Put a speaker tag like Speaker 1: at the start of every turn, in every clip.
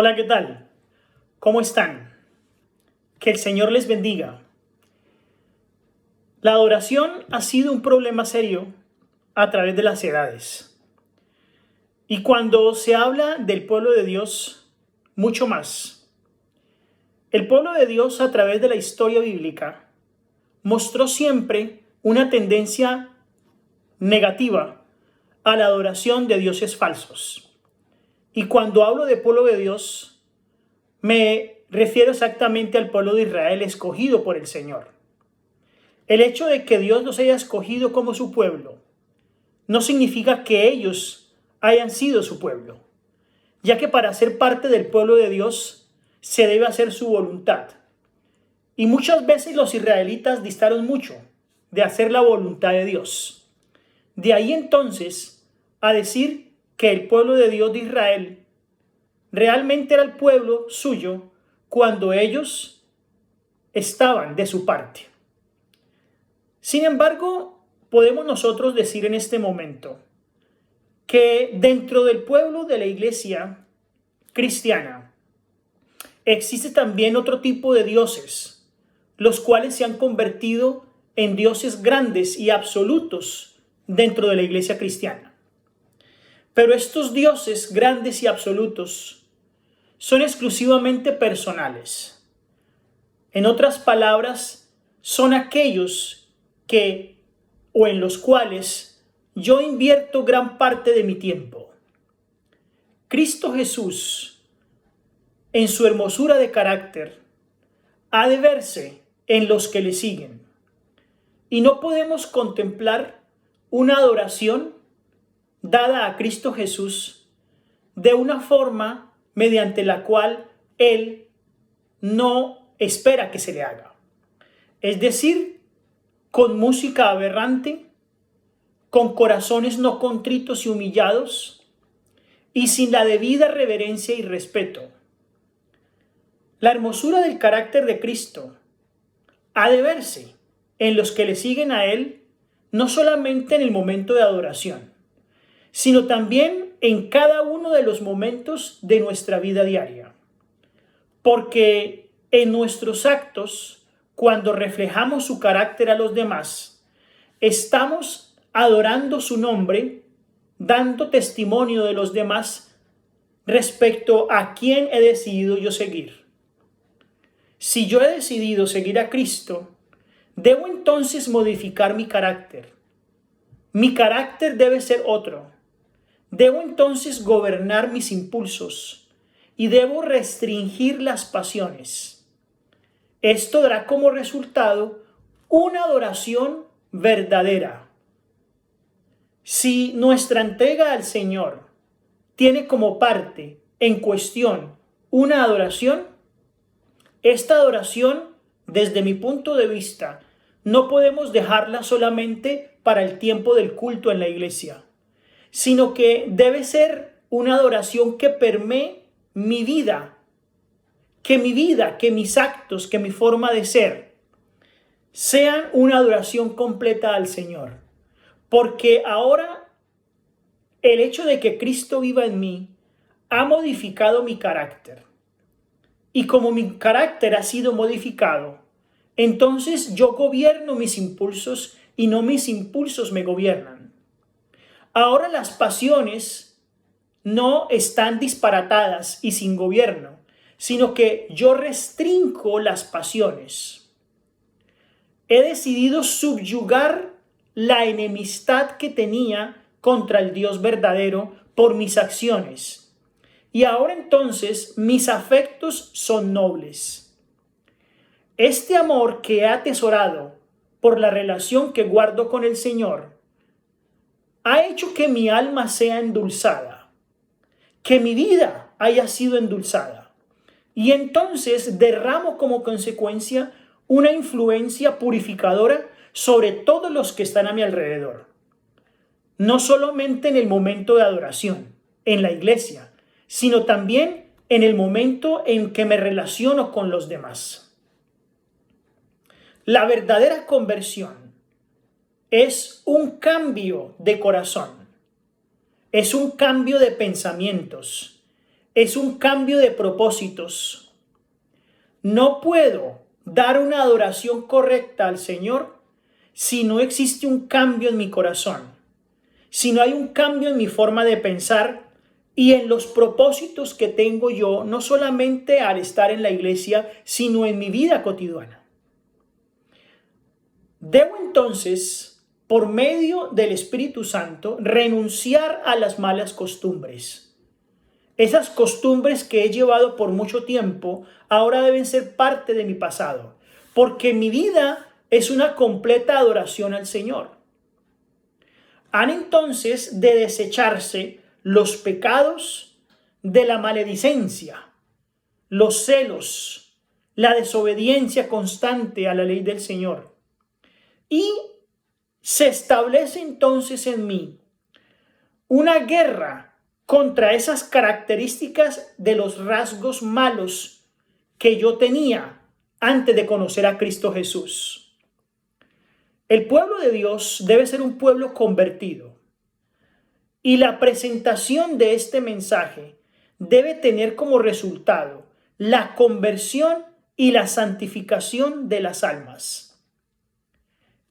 Speaker 1: Hola, ¿qué tal? ¿Cómo están? Que el Señor les bendiga. La adoración ha sido un problema serio a través de las edades. Y cuando se habla del pueblo de Dios, mucho más. El pueblo de Dios a través de la historia bíblica mostró siempre una tendencia negativa a la adoración de dioses falsos. Y cuando hablo de pueblo de Dios, me refiero exactamente al pueblo de Israel escogido por el Señor. El hecho de que Dios los haya escogido como su pueblo no significa que ellos hayan sido su pueblo, ya que para ser parte del pueblo de Dios se debe hacer su voluntad. Y muchas veces los israelitas distaron mucho de hacer la voluntad de Dios. De ahí entonces a decir que el pueblo de Dios de Israel realmente era el pueblo suyo cuando ellos estaban de su parte. Sin embargo, podemos nosotros decir en este momento que dentro del pueblo de la iglesia cristiana existe también otro tipo de dioses, los cuales se han convertido en dioses grandes y absolutos dentro de la iglesia cristiana. Pero estos dioses grandes y absolutos son exclusivamente personales. En otras palabras, son aquellos o en los cuales yo invierto gran parte de mi tiempo. Cristo Jesús, en su hermosura de carácter, ha de verse en los que le siguen. Y no podemos contemplar una adoración dada a Cristo Jesús de una forma mediante la cual Él no espera que se le haga. Es decir, con música aberrante, con corazones no contritos y humillados, y sin la debida reverencia y respeto. La hermosura del carácter de Cristo ha de verse en los que le siguen a Él, no solamente en el momento de adoración, sino también en cada uno de los momentos de nuestra vida diaria. Porque en nuestros actos, cuando reflejamos su carácter a los demás, estamos adorando su nombre, dando testimonio de los demás respecto a quién he decidido yo seguir. Si yo he decidido seguir a Cristo, debo entonces modificar mi carácter. Mi carácter debe ser otro. Debo entonces gobernar mis impulsos y debo restringir las pasiones. Esto dará como resultado una adoración verdadera. Si nuestra entrega al Señor tiene como parte en cuestión una adoración, esta adoración, desde mi punto de vista, no podemos dejarla solamente para el tiempo del culto en la iglesia, sino que debe ser una adoración que permee mi vida, que mis actos, que mi forma de ser sean una adoración completa al Señor. Porque ahora el hecho de que Cristo viva en mí ha modificado mi carácter. Y como mi carácter ha sido modificado, entonces yo gobierno mis impulsos y no mis impulsos me gobiernan. Ahora las pasiones no están disparatadas y sin gobierno, sino que yo restringo las pasiones. He decidido subyugar la enemistad que tenía contra el Dios verdadero por mis acciones. Y ahora entonces mis afectos son nobles. Este amor que he atesorado por la relación que guardo con el Señor ha hecho que mi alma sea endulzada, que mi vida haya sido endulzada. Y entonces derramo como consecuencia una influencia purificadora sobre todos los que están a mi alrededor. No solamente en el momento de adoración, en la iglesia, sino también en el momento en que me relaciono con los demás. La verdadera conversión es un cambio de corazón, es un cambio de pensamientos, es un cambio de propósitos. No puedo dar una adoración correcta al Señor si no existe un cambio en mi corazón, si no hay un cambio en mi forma de pensar y en los propósitos que tengo yo, no solamente al estar en la iglesia, sino en mi vida cotidiana. Debo entonces, por medio del Espíritu Santo, renunciar a las malas costumbres. Esas costumbres que he llevado por mucho tiempo ahora deben ser parte de mi pasado, porque mi vida es una completa adoración al Señor. Han entonces de desecharse los pecados de la maledicencia, los celos, la desobediencia constante a la ley del Señor. Y se establece entonces en mí una guerra contra esas características de los rasgos malos que yo tenía antes de conocer a Cristo Jesús. El pueblo de Dios debe ser un pueblo convertido. Y la presentación de este mensaje debe tener como resultado la conversión y la santificación de las almas.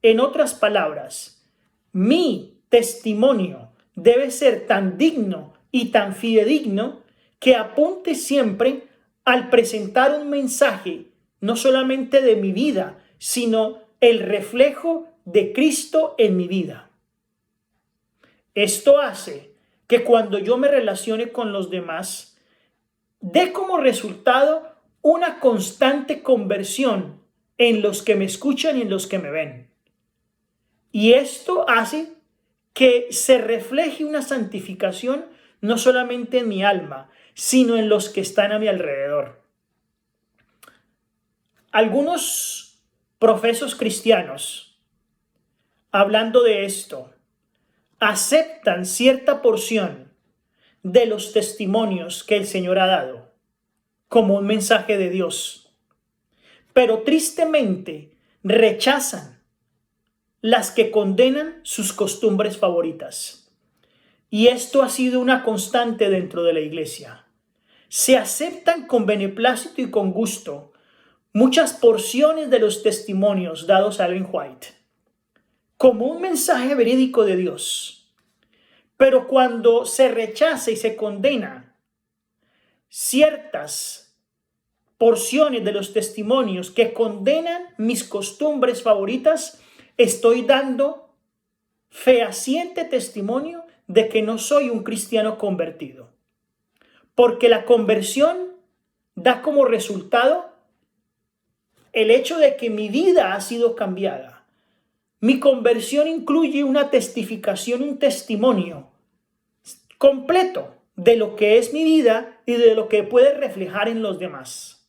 Speaker 1: En otras palabras, mi testimonio debe ser tan digno y tan fidedigno que apunte siempre al presentar un mensaje no solamente de mi vida, sino el reflejo de Cristo en mi vida. Esto hace que cuando yo me relacione con los demás, dé como resultado una constante conversión en los que me escuchan y en los que me ven. Y esto hace que se refleje una santificación no solamente en mi alma, sino en los que están a mi alrededor. Algunos profesos cristianos, hablando de esto, aceptan cierta porción de los testimonios que el Señor ha dado como un mensaje de Dios, pero tristemente rechazan las que condenan sus costumbres favoritas. Y esto ha sido una constante dentro de la iglesia. Se aceptan con beneplácito y con gusto muchas porciones de los testimonios dados a Ellen White como un mensaje verídico de Dios. Pero cuando se rechaza y se condena ciertas porciones de los testimonios que condenan mis costumbres favoritas, estoy dando fehaciente testimonio de que no soy un cristiano convertido. Porque la conversión da como resultado el hecho de que mi vida ha sido cambiada. Mi conversión incluye una testificación, un testimonio completo de lo que es mi vida y de lo que puede reflejar en los demás.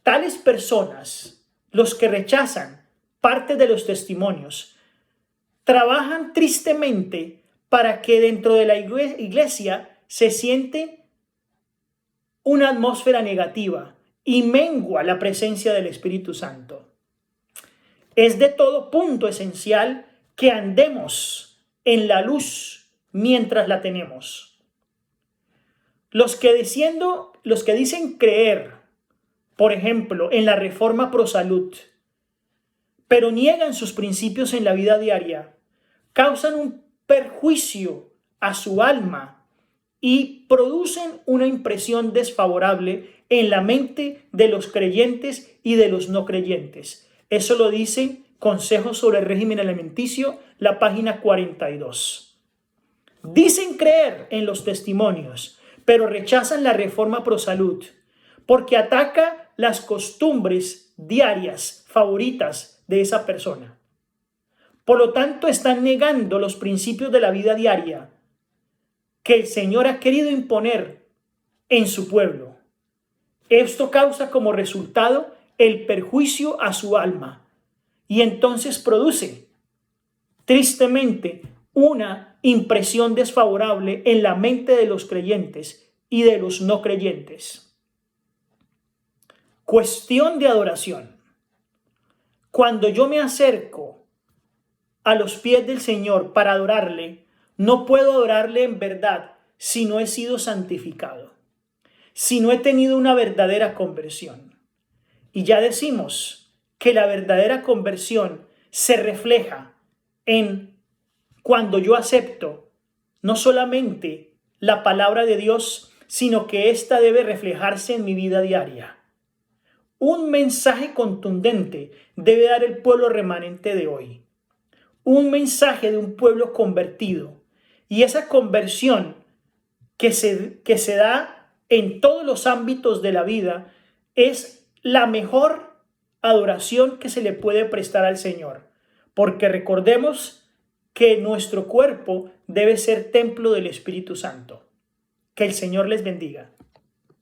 Speaker 1: Tales personas, los que rechazan parte de los testimonios, trabajan tristemente para que dentro de la iglesia se siente una atmósfera negativa y mengua la presencia del Espíritu Santo. Es de todo punto esencial que andemos en la luz mientras la tenemos. Los que dicen creer, por ejemplo, en la reforma pro salud, pero niegan sus principios en la vida diaria, causan un perjuicio a su alma y producen una impresión desfavorable en la mente de los creyentes y de los no creyentes. Eso lo dice Consejos sobre el régimen alimenticio, la página 42. Dicen creer en los testimonios, pero rechazan la reforma pro salud, porque ataca las costumbres diarias favoritas de esa persona. Por lo tanto, están negando los principios de la vida diaria que el Señor ha querido imponer en su pueblo. Esto causa como resultado el perjuicio a su alma y entonces produce, tristemente, una impresión desfavorable en la mente de los creyentes y de los no creyentes. Cuestión de adoración. Cuando yo me acerco a los pies del Señor para adorarle, no puedo adorarle en verdad si no he sido santificado, si no he tenido una verdadera conversión. Y ya decimos que la verdadera conversión se refleja en cuando yo acepto no solamente la palabra de Dios, sino que ésta debe reflejarse en mi vida diaria. Un mensaje contundente debe dar el pueblo remanente de hoy. Un mensaje de un pueblo convertido. Y esa conversión que se da en todos los ámbitos de la vida es la mejor adoración que se le puede prestar al Señor. Porque recordemos que nuestro cuerpo debe ser templo del Espíritu Santo. Que el Señor les bendiga.